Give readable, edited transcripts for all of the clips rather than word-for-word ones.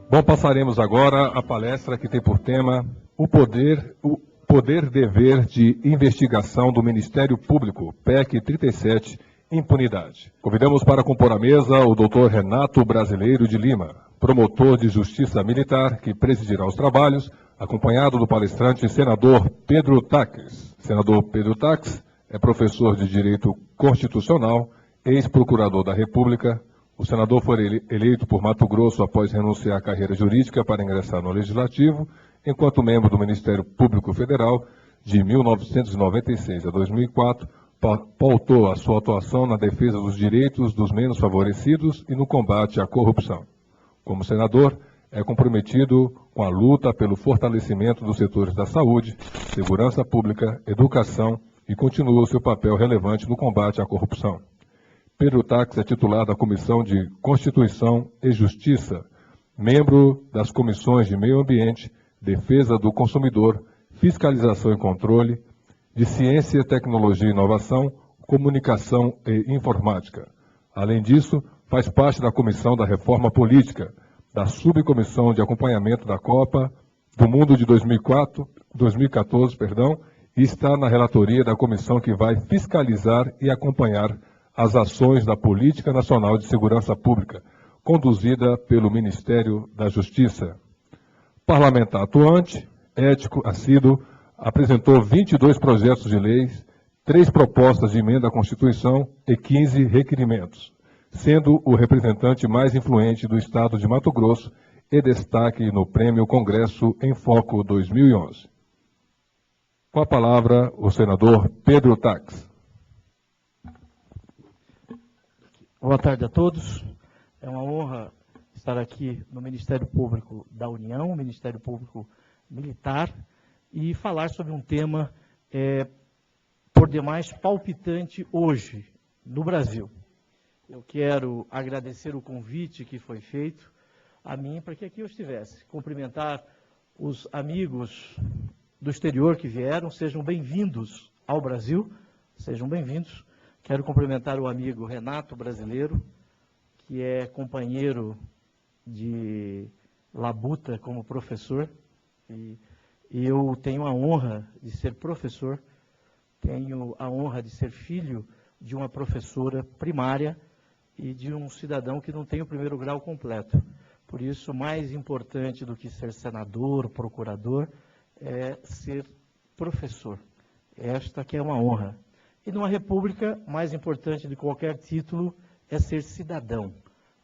Bom, passaremos agora a palestra que tem por tema o poder-dever de investigação do Ministério Público, PEC 37, impunidade. Convidamos para compor a mesa o Dr. Renato Brasileiro de Lima, promotor de Justiça Militar, que presidirá os trabalhos, acompanhado do palestrante senador Pedro Taques. Senador Pedro Taques é professor de Direito Constitucional, ex-procurador da República. O senador foi eleito por Mato Grosso após renunciar à carreira jurídica para ingressar no Legislativo, enquanto membro do Ministério Público Federal, de 1996 a 2004, pautou a sua atuação na defesa dos direitos dos menos favorecidos e no combate à corrupção. Como senador, é comprometido com a luta pelo fortalecimento dos setores da saúde, segurança pública, educação e continua o seu papel relevante no combate à corrupção. Pedro Taques é titular da Comissão de Constituição e Justiça, membro das comissões de Meio Ambiente, Defesa do Consumidor, Fiscalização e Controle, de Ciência, Tecnologia e Inovação, Comunicação e Informática. Além disso, faz parte da Comissão da Reforma Política, da Subcomissão de Acompanhamento da Copa do Mundo de 2014, e está na relatoria da comissão que vai fiscalizar e acompanhar as ações da Política Nacional de Segurança Pública, conduzida pelo Ministério da Justiça. Parlamentar atuante, ético, assíduo, apresentou 22 projetos de leis, 3 propostas de emenda à Constituição e 15 requerimentos, sendo o representante mais influente do Estado de Mato Grosso e destaque no Prêmio Congresso em Foco 2011. Com a palavra, o senador Pedro Taques. Boa tarde a todos. É uma honra estar aqui no Ministério Público da União, Ministério Público Militar, e falar sobre um tema, por demais, palpitante hoje no Brasil. Eu quero agradecer o convite que foi feito a mim para que aqui eu estivesse. Cumprimentar os amigos do exterior que vieram, sejam bem-vindos ao Brasil, sejam bem-vindos. Quero cumprimentar o amigo Renato Brasileiro, que é companheiro de labuta como professor, e eu tenho a honra de ser professor, tenho a honra de ser filho de uma professora primária e de um cidadão que não tem o primeiro grau completo. Por isso, mais importante do que ser senador, procurador, é ser professor. Esta que é uma honra. E numa república, mais importante de qualquer título é ser cidadão.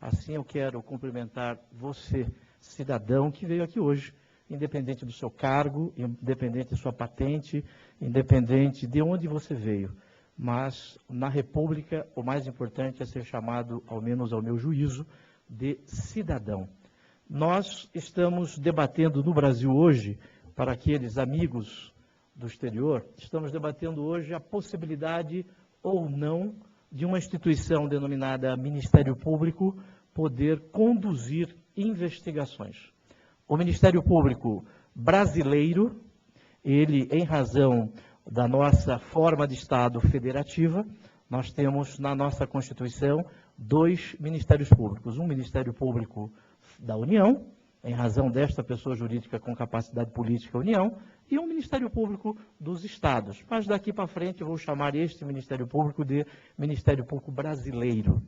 Assim eu quero cumprimentar você, cidadão, que veio aqui hoje, independente do seu cargo, independente de sua patente, independente de onde você veio. Mas na república, o mais importante é ser chamado, ao menos ao meu juízo, de cidadão. Nós estamos debatendo no Brasil hoje, para aqueles amigos do exterior, estamos debatendo hoje a possibilidade ou não de uma instituição denominada Ministério Público poder conduzir investigações. O Ministério Público brasileiro, ele, em razão da nossa forma de Estado federativa, nós temos na nossa Constituição 2 Ministérios Públicos. Um Ministério Público da União, em razão desta pessoa jurídica com capacidade política União, e um Ministério Público dos Estados. Mas daqui para frente eu vou chamar este Ministério Público de Ministério Público Brasileiro.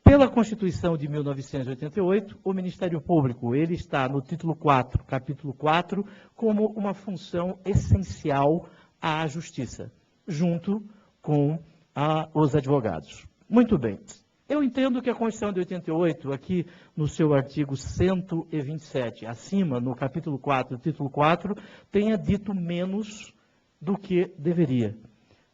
Pela Constituição de 1988, o Ministério Público ele está no título 4, capítulo 4, como uma função essencial à justiça, junto com os advogados. Muito bem. Eu entendo que a Constituição de 88, aqui no seu artigo 127, acima, no capítulo 4, título 4, tenha dito menos do que deveria.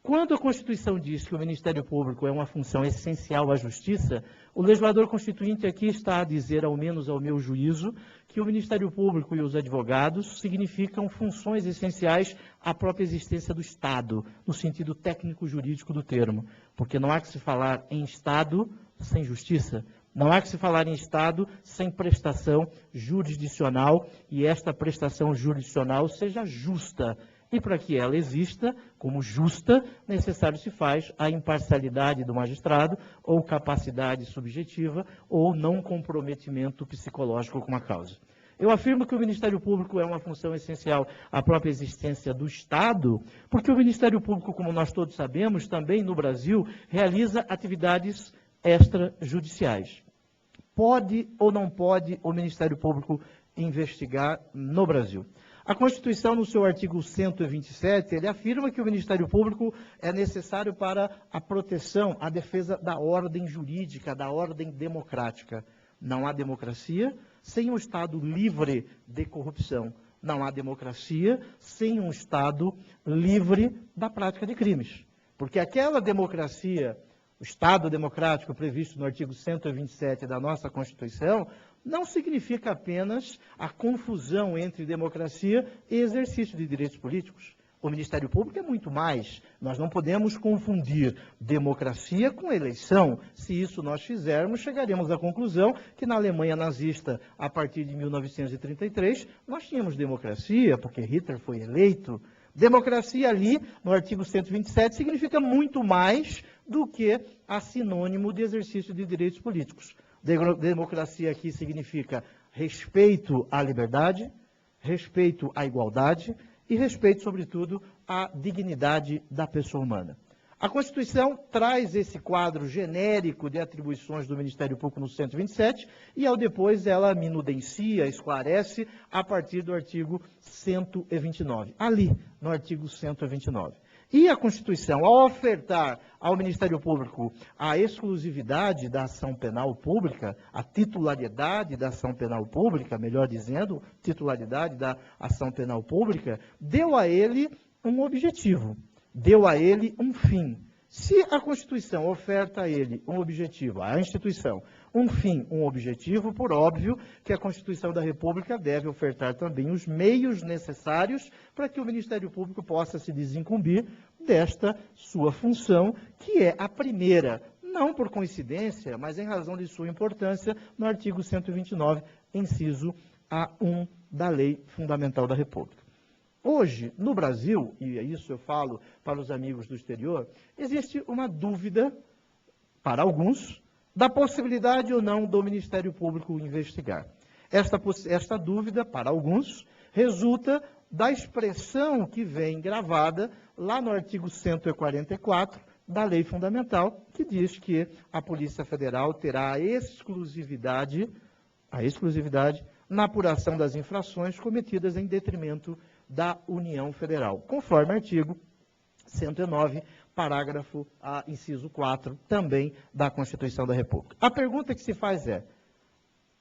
Quando a Constituição diz que o Ministério Público é uma função essencial à justiça, o legislador constituinte aqui está a dizer, ao menos ao meu juízo, que o Ministério Público e os advogados significam funções essenciais à própria existência do Estado, no sentido técnico-jurídico do termo. Porque não há que se falar em Estado sem justiça, não há que se falar em Estado sem prestação jurisdicional, e esta prestação jurisdicional seja justa E para que ela exista como justa, necessário se faz a imparcialidade do magistrado, ou capacidade subjetiva, ou não comprometimento psicológico com a causa. Eu afirmo que o Ministério Público é uma função essencial à própria existência do Estado, porque o Ministério Público, como nós todos sabemos, também no Brasil, realiza atividades extrajudiciais. Pode ou não pode o Ministério Público investigar no Brasil? A Constituição, no seu artigo 127, ele afirma que o Ministério Público é necessário para a proteção, a defesa da ordem jurídica, da ordem democrática. Não há democracia sem um Estado livre de corrupção. Não há democracia sem um Estado livre da prática de crimes. Porque aquela democracia, o Estado democrático previsto no artigo 127 da nossa Constituição, não significa apenas a confusão entre democracia e exercício de direitos políticos. O Ministério Público é muito mais. Nós não podemos confundir democracia com eleição. Se isso nós fizermos, chegaremos à conclusão que na Alemanha nazista, a partir de 1933, nós tínhamos democracia, porque Hitler foi eleito. Democracia ali, no artigo 127, significa muito mais do que a sinônimo de exercício de direitos políticos. Democracia aqui significa respeito à liberdade, respeito à igualdade e respeito, sobretudo, à dignidade da pessoa humana. A Constituição traz esse quadro genérico de atribuições do Ministério Público no 127 e, ao depois, ela minudencia, esclarece, a partir do artigo 129. Ali, no artigo 129. E a Constituição, ao ofertar ao Ministério Público a exclusividade da ação penal pública, a titularidade da ação penal pública, melhor dizendo, titularidade da ação penal pública, deu a ele um objetivo, deu a ele um fim. Se a Constituição oferta a ele um objetivo, à instituição, um fim, um objetivo, por óbvio que a Constituição da República deve ofertar também os meios necessários para que o Ministério Público possa se desincumbir desta sua função, que é a primeira, não por coincidência, mas em razão de sua importância, no artigo 129, inciso A1 da Lei Fundamental da República. Hoje, no Brasil, e isso eu falo para os amigos do exterior, existe uma dúvida, para alguns, da possibilidade ou não do Ministério Público investigar. Esta dúvida, para alguns, resulta da expressão que vem gravada lá no artigo 144 da Lei Fundamental, que diz que a Polícia Federal terá a exclusividade na apuração das infrações cometidas em detrimento da União Federal, conforme artigo 109, parágrafo inciso 4, também da Constituição da República. A pergunta que se faz é: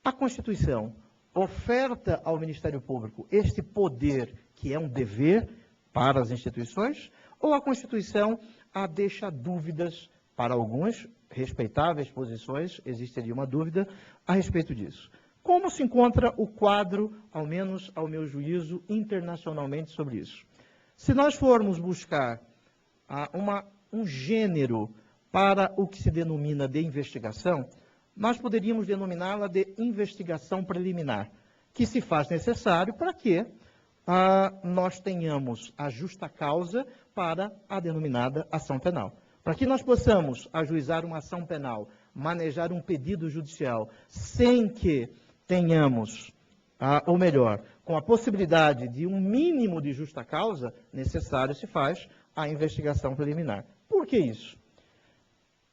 a Constituição oferta ao Ministério Público este poder, que é um dever para as instituições, ou a Constituição a deixa dúvidas para algumas respeitáveis posições, existiria uma dúvida a respeito disso? Como se encontra o quadro, ao menos ao meu juízo, internacionalmente sobre isso? Se nós formos buscar um gênero para o que se denomina de investigação, nós poderíamos denominá-la de investigação preliminar, que se faz necessário para que nós tenhamos a justa causa para a denominada ação penal. Para que nós possamos ajuizar uma ação penal, manejar um pedido judicial, sem que tenhamos, ou melhor, com a possibilidade de um mínimo de justa causa, necessário se faz a investigação preliminar. Por que isso?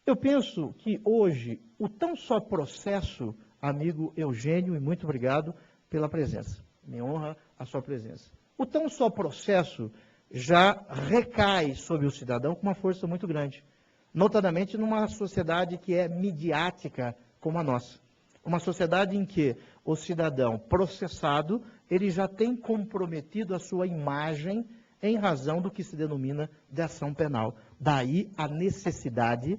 Eu penso que hoje, o tão só processo, amigo Eugênio, e muito obrigado pela presença, me honra a sua presença. O tão só processo já recai sobre o cidadão com uma força muito grande, notadamente numa sociedade que é midiática como a nossa. Uma sociedade em que o cidadão processado, ele já tem comprometido a sua imagem em razão do que se denomina de ação penal. Daí a necessidade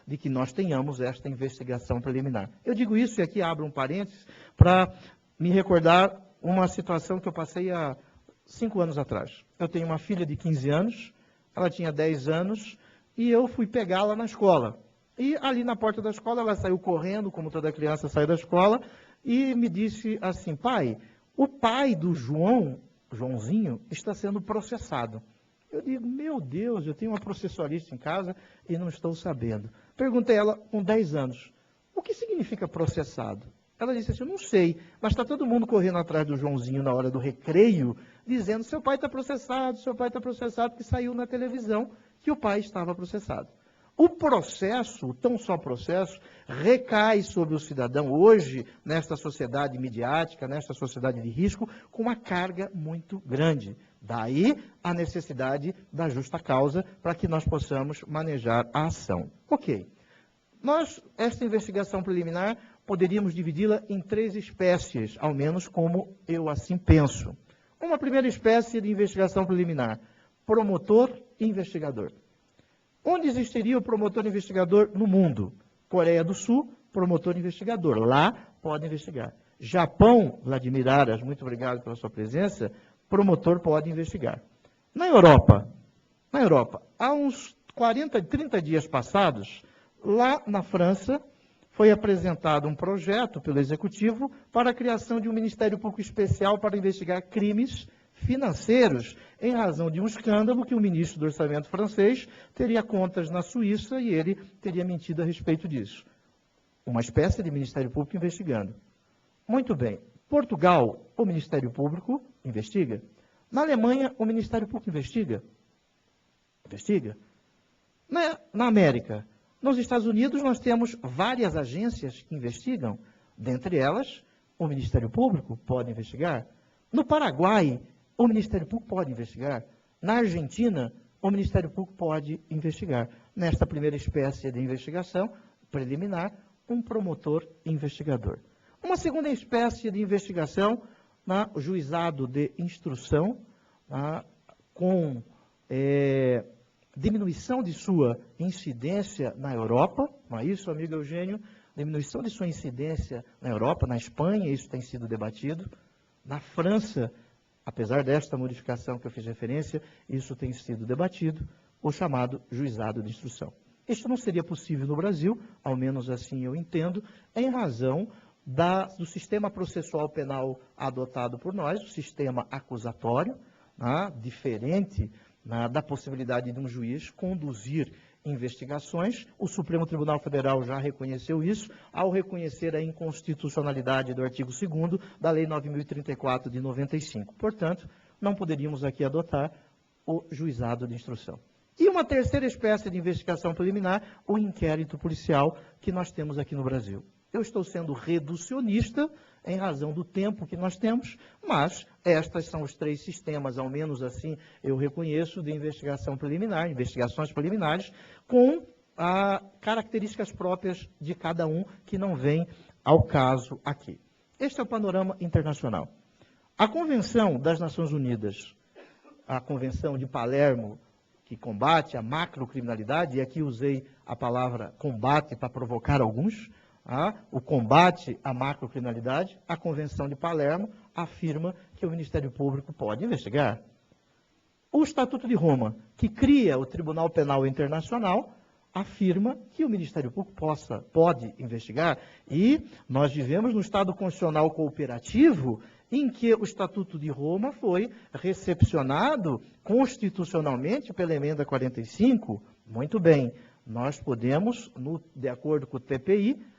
de que nós tenhamos esta investigação preliminar. Eu digo isso e aqui abro um parênteses para me recordar uma situação que eu passei há 5 anos atrás. Eu tenho uma filha de 15 anos, ela tinha 10 anos, e eu fui pegá-la na escola. E ali na porta da escola, ela saiu correndo, como toda criança sai da escola, e me disse assim: pai, o pai do João Joãozinho, está sendo processado. Eu digo, meu Deus, eu tenho uma processualista em casa e não estou sabendo. Perguntei a ela com 10 anos, o que significa processado? Ela disse assim, eu não sei, mas está todo mundo correndo atrás do Joãozinho na hora do recreio, dizendo, seu pai está processado, porque saiu na televisão que o pai estava processado. O processo, o tão só processo, recai sobre o cidadão hoje, nesta sociedade midiática, nesta sociedade de risco, com uma carga muito grande. Daí a necessidade da justa causa para que nós possamos manejar a ação. Ok. Esta investigação preliminar, poderíamos dividi-la em 3 espécies, ao menos como eu assim penso. Uma primeira espécie de investigação preliminar, promotor e investigador. Onde existiria o promotor investigador no mundo? Coreia do Sul, promotor investigador. Lá pode investigar. Japão, Vladimir Aras, muito obrigado pela sua presença, promotor pode investigar. Na Europa, há uns 30 dias passados, lá na França, foi apresentado um projeto pelo Executivo para a criação de um Ministério Público Especial para investigar crimes financeiros, em razão de um escândalo que o ministro do Orçamento francês teria contas na Suíça e ele teria mentido a respeito disso. Uma espécie de Ministério Público investigando. Muito bem. Portugal, o Ministério Público investiga. Na Alemanha, o Ministério Público investiga. Investiga. Na América, nos Estados Unidos, nós temos várias agências que investigam. Dentre elas, o Ministério Público pode investigar. No Paraguai, o Ministério Público pode investigar. Na Argentina, o Ministério Público pode investigar. Nesta primeira espécie de investigação preliminar, um promotor investigador. Uma segunda espécie de investigação, no juizado de instrução, com diminuição de sua incidência na Europa, não é isso, amigo Eugênio? Diminuição de sua incidência na Europa, na Espanha, isso tem sido debatido. Na França, apesar desta modificação que eu fiz referência, isso tem sido debatido, o chamado juizado de instrução. Isso não seria possível no Brasil, ao menos assim eu entendo, em razão do sistema processual penal adotado por nós, o sistema acusatório, diferente da possibilidade de um juiz conduzir investigações. O Supremo Tribunal Federal já reconheceu isso, ao reconhecer a inconstitucionalidade do artigo 2º da Lei 9.034 de 95. Portanto, não poderíamos aqui adotar o juizado de instrução. E uma terceira espécie de investigação preliminar, o inquérito policial que nós temos aqui no Brasil. Eu estou sendo reducionista em razão do tempo que nós temos, mas estes são os 3 sistemas, ao menos assim eu reconheço, de investigação preliminar, investigações preliminares, com características próprias de cada um que não vem ao caso aqui. Este é o panorama internacional. A Convenção das Nações Unidas, a Convenção de Palermo, que combate a macrocriminalidade, e aqui usei a palavra combate para provocar alguns, o combate à macrocriminalidade, a Convenção de Palermo afirma que o Ministério Público pode investigar. O Estatuto de Roma, que cria o Tribunal Penal Internacional, afirma que o Ministério Público pode investigar. E nós vivemos no Estado Constitucional Cooperativo, em que o Estatuto de Roma foi recepcionado constitucionalmente pela Emenda 45. Muito bem, nós podemos, de acordo com o TPI,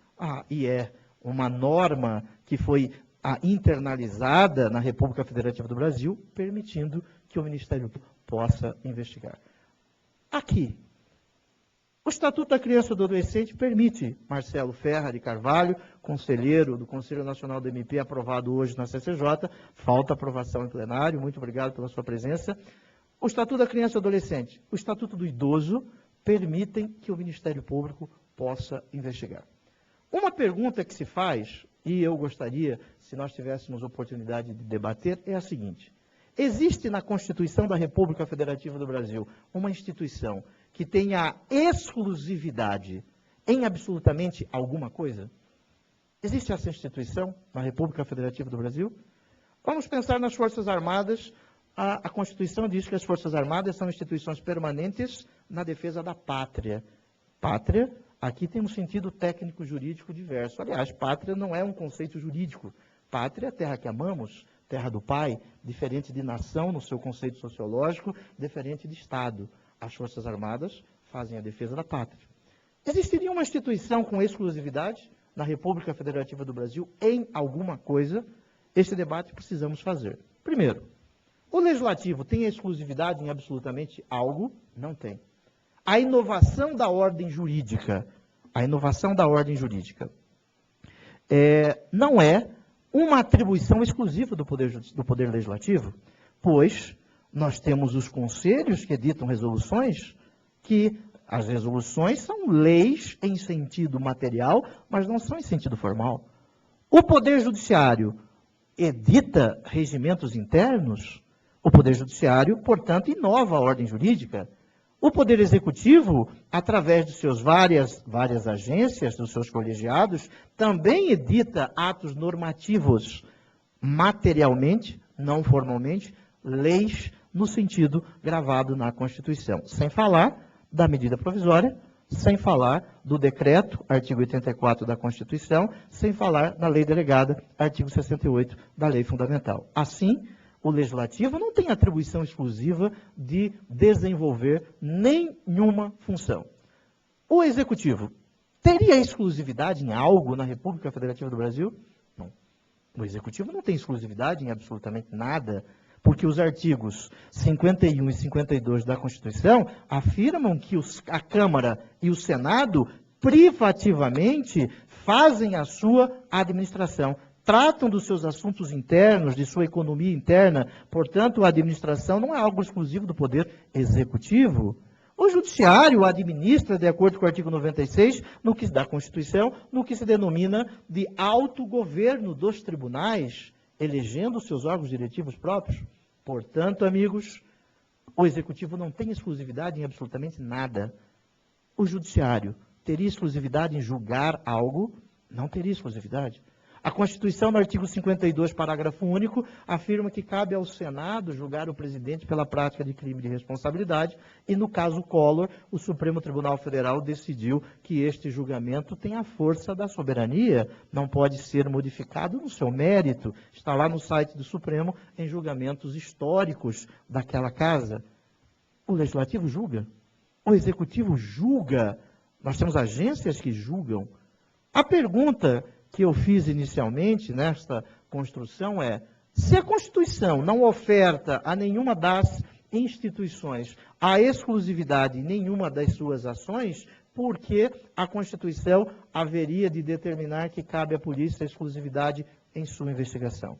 e é uma norma que foi internalizada na República Federativa do Brasil, permitindo que o Ministério Público possa investigar. Aqui, o Estatuto da Criança e do Adolescente permite, Marcelo Ferra de Carvalho, conselheiro do Conselho Nacional do MP, aprovado hoje na CCJ, falta aprovação em plenário, muito obrigado pela sua presença. O Estatuto da Criança e do Adolescente, o Estatuto do Idoso, permitem que o Ministério Público possa investigar. Uma pergunta que se faz, e eu gostaria, se nós tivéssemos oportunidade de debater, é a seguinte: existe na Constituição da República Federativa do Brasil uma instituição que tenha exclusividade em absolutamente alguma coisa? Existe essa instituição na República Federativa do Brasil? Vamos pensar nas Forças Armadas. A Constituição diz que as Forças Armadas são instituições permanentes na defesa da pátria. Pátria, aqui tem um sentido técnico-jurídico diverso. Aliás, pátria não é um conceito jurídico. Pátria é a terra que amamos, terra do pai, diferente de nação no seu conceito sociológico, diferente de Estado. As Forças Armadas fazem a defesa da pátria. Existiria uma instituição com exclusividade na República Federativa do Brasil em alguma coisa? Esse debate precisamos fazer. Primeiro, o Legislativo tem exclusividade em absolutamente algo? Não tem. A inovação da ordem jurídica, não é uma atribuição exclusiva do Poder Legislativo, pois nós temos os conselhos que editam resoluções, que as resoluções são leis em sentido material, mas não são em sentido formal. O Poder Judiciário edita regimentos internos, o Poder Judiciário, portanto, inova a ordem jurídica. O Poder Executivo, através de suas várias agências, dos seus colegiados, também edita atos normativos, materialmente, não formalmente, leis no sentido gravado na Constituição. Sem falar da medida provisória, sem falar do decreto, artigo 84 da Constituição, sem falar na lei delegada, artigo 68 da Lei Fundamental. Assim, o Legislativo não tem atribuição exclusiva de desenvolver nenhuma função. O Executivo teria exclusividade em algo na República Federativa do Brasil? Não. O Executivo não tem exclusividade em absolutamente nada, porque os artigos 51 e 52 da Constituição afirmam que a Câmara e o Senado privativamente fazem a sua administração. Tratam dos seus assuntos internos, de sua economia interna, portanto, a administração não é algo exclusivo do Poder Executivo. O Judiciário administra, de acordo com o artigo 96 da Constituição, no que se denomina de autogoverno dos tribunais, elegendo seus órgãos diretivos próprios. Portanto, amigos, o Executivo não tem exclusividade em absolutamente nada. O Judiciário teria exclusividade em julgar algo? Não teria exclusividade. A Constituição, no artigo 52, parágrafo único, afirma que cabe ao Senado julgar o presidente pela prática de crime de responsabilidade e, no caso Collor, o Supremo Tribunal Federal decidiu que este julgamento tem a força da soberania, não pode ser modificado no seu mérito. Está lá no site do Supremo, em julgamentos históricos daquela casa. O Legislativo julga, o Executivo julga, nós temos agências que julgam. A pergunta que eu fiz inicialmente nesta construção é: se a Constituição não oferta a nenhuma das instituições a exclusividade em nenhuma das suas ações, por que a Constituição haveria de determinar que cabe à polícia a exclusividade em sua investigação?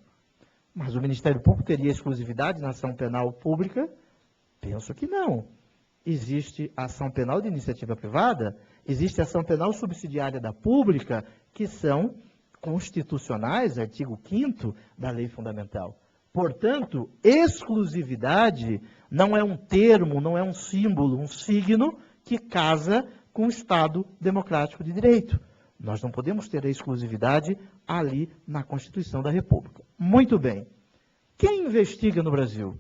Mas o Ministério Público teria exclusividade na ação penal pública? Penso que não. Existe ação penal de iniciativa privada, existe ação penal subsidiária da pública, que são constitucionais, artigo 5º da Lei Fundamental. Portanto, exclusividade não é um termo, não é um símbolo, um signo que casa com o Estado democrático de direito. Nós não podemos ter a exclusividade ali na Constituição da República. Muito bem. Quem investiga no Brasil?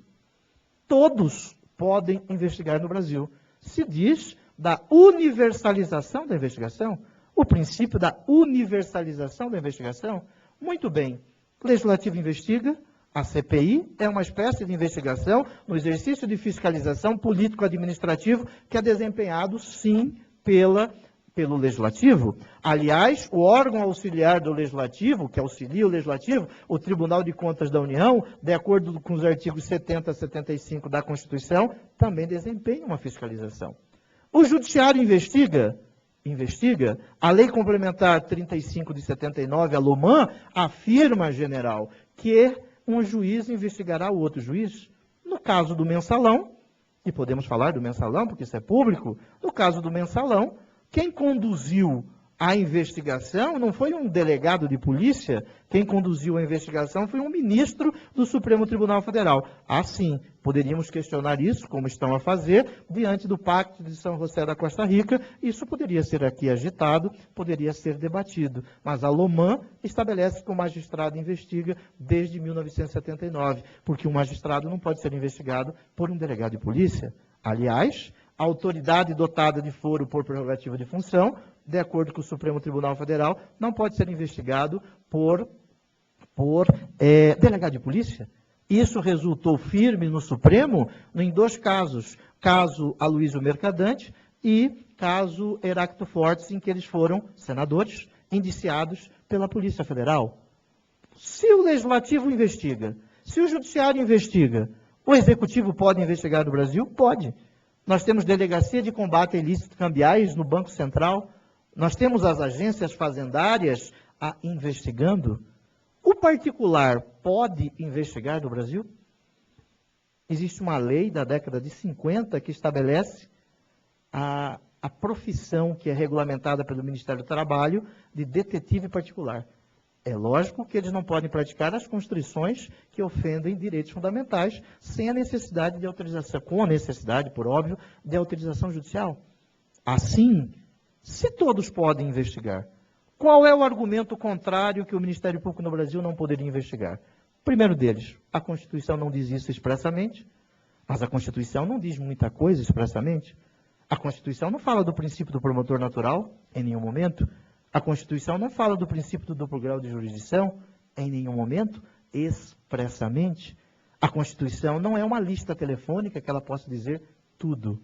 Todos podem investigar no Brasil. Se diz da universalização da investigação, o princípio da universalização da investigação. Muito bem. O Legislativo investiga, a CPI é uma espécie de investigação no exercício de fiscalização político-administrativo que é desempenhado, sim, pelo Legislativo. Aliás, o órgão auxiliar do Legislativo, que auxilia o Legislativo, o Tribunal de Contas da União, de acordo com os artigos 70 a 75 da Constituição, também desempenha uma fiscalização. O Judiciário investiga. A Lei Complementar 35 de 79, a LOMAN, afirma, general, que um juiz investigará o outro juiz. No caso do mensalão, e podemos falar do mensalão, porque isso é público, no caso do mensalão, quem conduziu a investigação não foi um delegado de polícia, quem conduziu a investigação foi um ministro do Supremo Tribunal Federal. Assim, poderíamos questionar isso, como estão a fazer, diante do Pacto de São José da Costa Rica. Isso poderia ser aqui agitado, poderia ser debatido. Mas a LOMAN estabelece que o magistrado investiga desde 1979, porque um magistrado não pode ser investigado por um delegado de polícia. Aliás, a autoridade dotada de foro por prerrogativa de função, de acordo com o Supremo Tribunal Federal, não pode ser investigado por por delegado de polícia. Isso resultou firme no Supremo em 2 casos. Caso Aloysio Mercadante e caso Heráclito Fortes, em que eles foram senadores indiciados pela Polícia Federal. Se o Legislativo investiga, se o Judiciário investiga, o Executivo pode investigar no Brasil? Pode. Nós temos Delegacia de Combate a Ilícitos Cambiais no Banco Central, nós temos as agências fazendárias investigando. O particular pode investigar no Brasil? Existe uma lei da década de 50 que estabelece a profissão que é regulamentada pelo Ministério do Trabalho de detetive particular. É lógico que eles não podem praticar as constrições que ofendem direitos fundamentais sem a necessidade de autorização, com a necessidade, por óbvio, de autorização judicial. Assim, se todos podem investigar, qual é o argumento contrário que o Ministério Público no Brasil não poderia investigar? O primeiro deles, a Constituição não diz isso expressamente, mas a Constituição não diz muita coisa expressamente. A Constituição não fala do princípio do promotor natural em nenhum momento. A Constituição não fala do princípio do duplo grau de jurisdição em nenhum momento, expressamente. A Constituição não é uma lista telefônica que ela possa dizer tudo.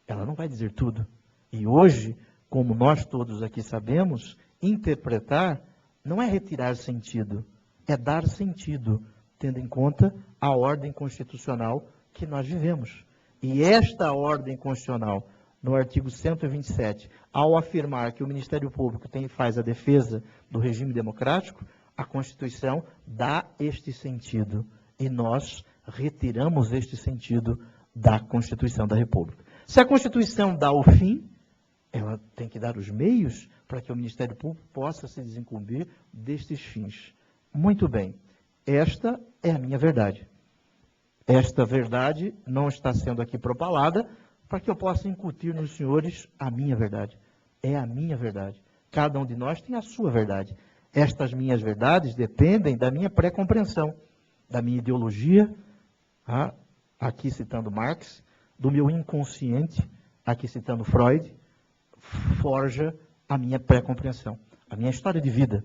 Ela não vai dizer tudo. E hoje, como nós todos aqui sabemos, interpretar não é retirar sentido, é dar sentido, tendo em conta a ordem constitucional que nós vivemos. E esta ordem constitucional, no artigo 127, ao afirmar que o Ministério Público faz a defesa do regime democrático, a Constituição dá este sentido. E nós retiramos este sentido da Constituição da República. Se a Constituição dá o fim, ela tem que dar os meios para que o Ministério Público possa se desincumbir destes fins. Muito bem, esta é a minha verdade. Esta verdade não está sendo aqui propalada para que eu possa incutir nos senhores a minha verdade. É a minha verdade. Cada um de nós tem a sua verdade. Estas minhas verdades dependem da minha pré-compreensão, da minha ideologia, aqui citando Marx, do meu inconsciente, aqui citando Freud, forja a minha pré-compreensão, a minha história de vida.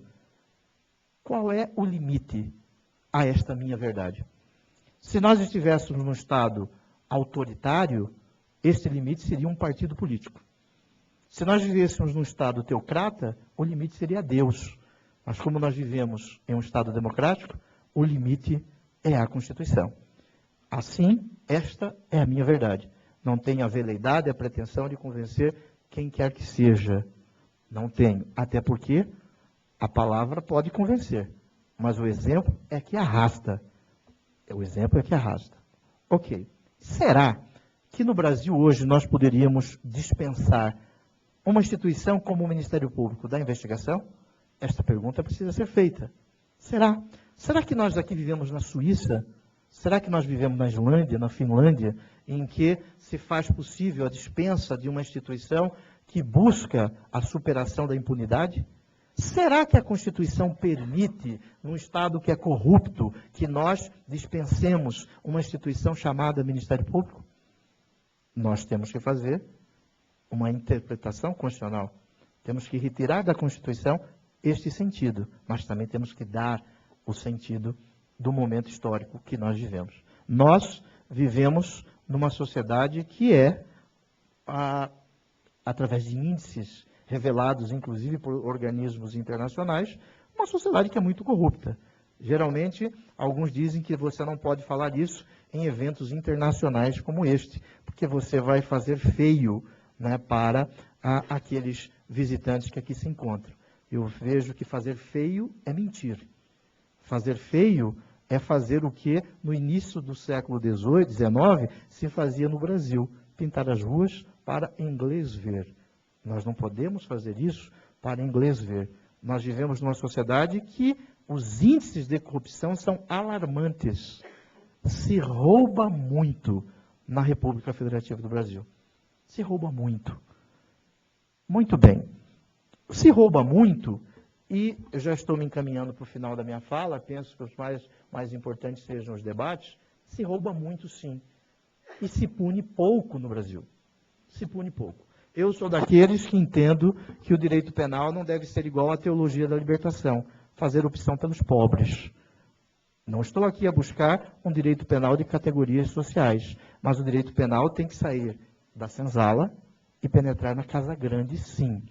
Qual é o limite a esta minha verdade? Se nós estivéssemos num Estado autoritário, este limite seria um partido político. Se nós vivêssemos num Estado teocrata, o limite seria Deus. Mas como nós vivemos em um Estado democrático, o limite é a Constituição. Assim, esta é a minha verdade. Não tenho a veleidade, a pretensão de convencer quem quer que seja. Não tenho. Até porque a palavra pode convencer. Mas o exemplo é que arrasta. O exemplo é que arrasta. Ok. Será que no Brasil hoje nós poderíamos dispensar uma instituição como o Ministério Público da investigação? Esta pergunta precisa ser feita. Será? Será que nós aqui vivemos na Suíça? Será que nós vivemos na Islândia, na Finlândia, em que se faz possível a dispensa de uma instituição que busca a superação da impunidade? Será que a Constituição permite, num Estado que é corrupto, que nós dispensemos uma instituição chamada Ministério Público? Nós temos que fazer uma interpretação constitucional. Temos que retirar da Constituição este sentido, mas também temos que dar o sentido do momento histórico que nós vivemos. Nós vivemos numa sociedade que é, através de índices revelados, inclusive por organismos internacionais, uma sociedade que é muito corrupta. Geralmente, alguns dizem que você não pode falar isso em eventos internacionais como este, porque você vai fazer feio, né, para aqueles visitantes que aqui se encontram. Eu vejo que fazer feio é mentir. Fazer feio é fazer o que no início do século XVIII, XIX, se fazia no Brasil, pintar as ruas para inglês ver. Nós não podemos fazer isso para inglês ver. Nós vivemos numa sociedade que os índices de corrupção são alarmantes. Se rouba muito na República Federativa do Brasil. Se rouba muito. Muito bem. Se rouba muito, e eu já estou me encaminhando para o final da minha fala, penso que os mais importantes sejam os debates, se rouba muito sim. E se pune pouco no Brasil. Se pune pouco. Eu sou daqueles que entendo que o direito penal não deve ser igual à teologia da libertação. fazer opção pelos pobres. Não estou aqui a buscar um direito penal de categorias sociais, mas o direito penal tem que sair da senzala e penetrar na casa grande, sim.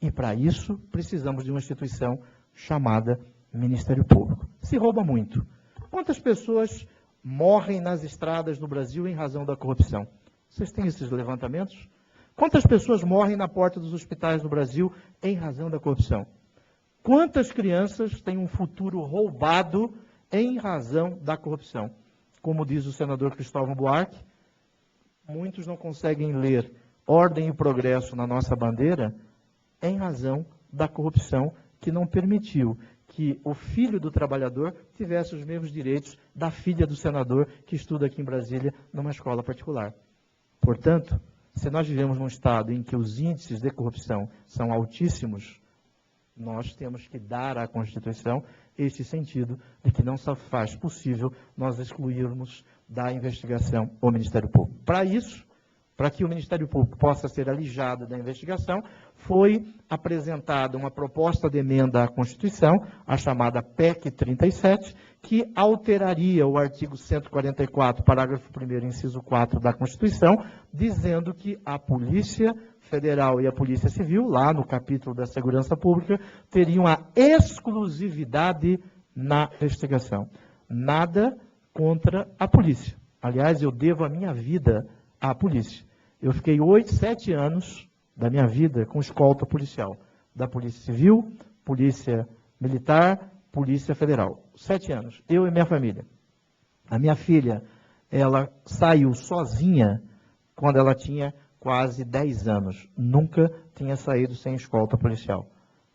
E para isso precisamos de uma instituição chamada Ministério Público. Se rouba muito. Quantas pessoas morrem nas estradas no Brasil em razão da corrupção? Vocês têm esses levantamentos? Quantas pessoas morrem na porta dos hospitais no Brasil em razão da corrupção? Quantas crianças têm um futuro roubado em razão da corrupção? Como diz o senador Cristóvão Buarque, muitos não conseguem ler ordem e progresso na nossa bandeira em razão da corrupção que não permitiu que o filho do trabalhador tivesse os mesmos direitos da filha do senador que estuda aqui em Brasília numa escola particular. Portanto, se nós vivemos num estado em que os índices de corrupção são altíssimos, nós temos que dar à Constituição este sentido de que não se faz possível nós excluirmos da investigação o Ministério Público. Para isso, para que o Ministério Público possa ser alijado da investigação, foi apresentada uma proposta de emenda à Constituição, a chamada PEC 37, que alteraria o artigo 144, parágrafo 1º, inciso 4 da Constituição, dizendo que a Polícia Federal e a Polícia Civil, lá no capítulo da Segurança Pública, teriam a exclusividade na investigação. Nada contra a polícia. Aliás, eu devo a minha vida à polícia. Eu fiquei 7 anos da minha vida com escolta policial, da Polícia Civil, Polícia Militar, Polícia Federal. 7 anos, eu e minha família. A minha filha, ela saiu sozinha quando ela tinha quase 10 anos. Nunca tinha saído sem escolta policial.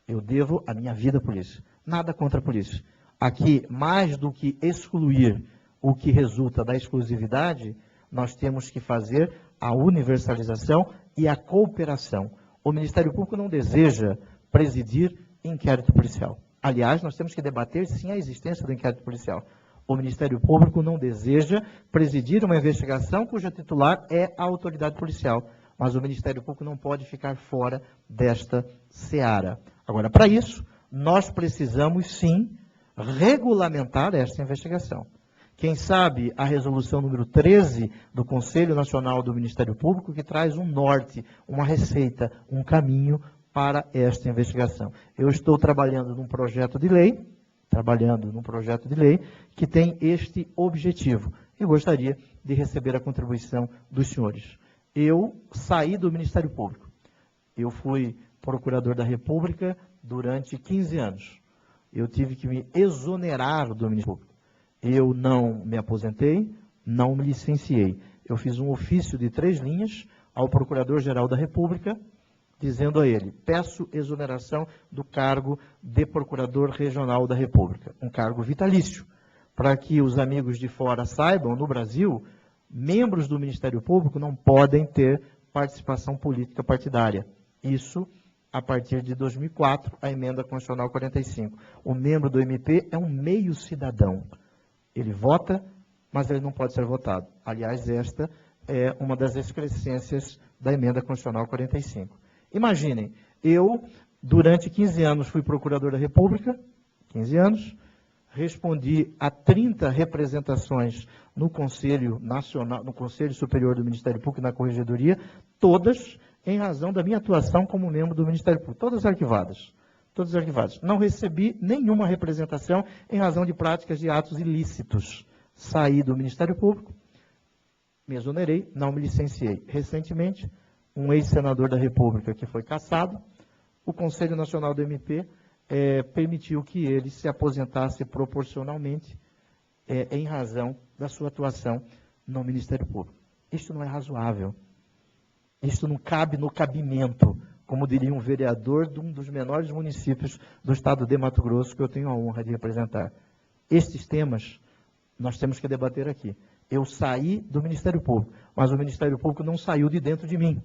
Eu devo a minha vida à polícia. Nada contra a polícia. Aqui, mais do que excluir o que resulta da exclusividade, nós temos que fazer a universalização e a cooperação. O Ministério Público não deseja presidir inquérito policial. Aliás, nós temos que debater sim a existência do inquérito policial. O Ministério Público não deseja presidir uma investigação cuja titular é a autoridade policial. Mas o Ministério Público não pode ficar fora desta seara. Agora, para isso, nós precisamos sim regulamentar esta investigação. Quem sabe a resolução número 13 do Conselho Nacional do Ministério Público, que traz um norte, uma receita, um caminho para esta investigação. Eu estou trabalhando num projeto de lei, que tem este objetivo. Eu gostaria de receber a contribuição dos senhores. Eu saí do Ministério Público. Eu fui procurador da República durante 15 anos. Eu tive que me exonerar do Ministério Público. Eu não me aposentei, não me licenciei. Eu fiz um ofício de 3 linhas ao Procurador-Geral da República, dizendo a ele, peço exoneração do cargo de Procurador Regional da República, um cargo vitalício, para que os amigos de fora saibam, no Brasil, membros do Ministério Público não podem ter participação política partidária. Isso a partir de 2004, a Emenda Constitucional 45. O membro do MP é um meio cidadão. Ele vota, mas ele não pode ser votado. Aliás, esta é uma das excrescências da Emenda Constitucional 45. Imaginem, eu, durante 15 anos, fui procurador da República, 15 anos, respondi a 30 representações no Conselho Nacional, no Conselho Superior do Ministério Público e na Corregedoria, todas em razão da minha atuação como membro do Ministério Público, todas arquivadas. Todos arquivados. Não recebi nenhuma representação em razão de práticas de atos ilícitos. Saí do Ministério Público, me exonerei, não me licenciei. Recentemente, um ex-senador da República que foi cassado, o Conselho Nacional do MP permitiu que ele se aposentasse proporcionalmente em razão da sua atuação no Ministério Público. Isto não é razoável. Isto não cabe no cabimento, como diria um vereador de um dos menores municípios do estado de Mato Grosso, que eu tenho a honra de representar. Estes temas nós temos que debater aqui. Eu saí do Ministério Público, mas o Ministério Público não saiu de dentro de mim.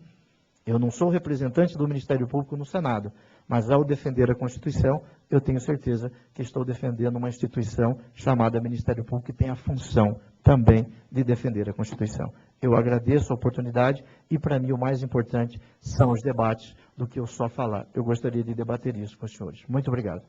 Eu não sou representante do Ministério Público no Senado, mas ao defender a Constituição, eu tenho certeza que estou defendendo uma instituição chamada Ministério Público, que tem a função também de defender a Constituição. Eu agradeço a oportunidade e, para mim, o mais importante são os debates do que eu só falar. Eu gostaria de debater isso com os senhores. Muito obrigado.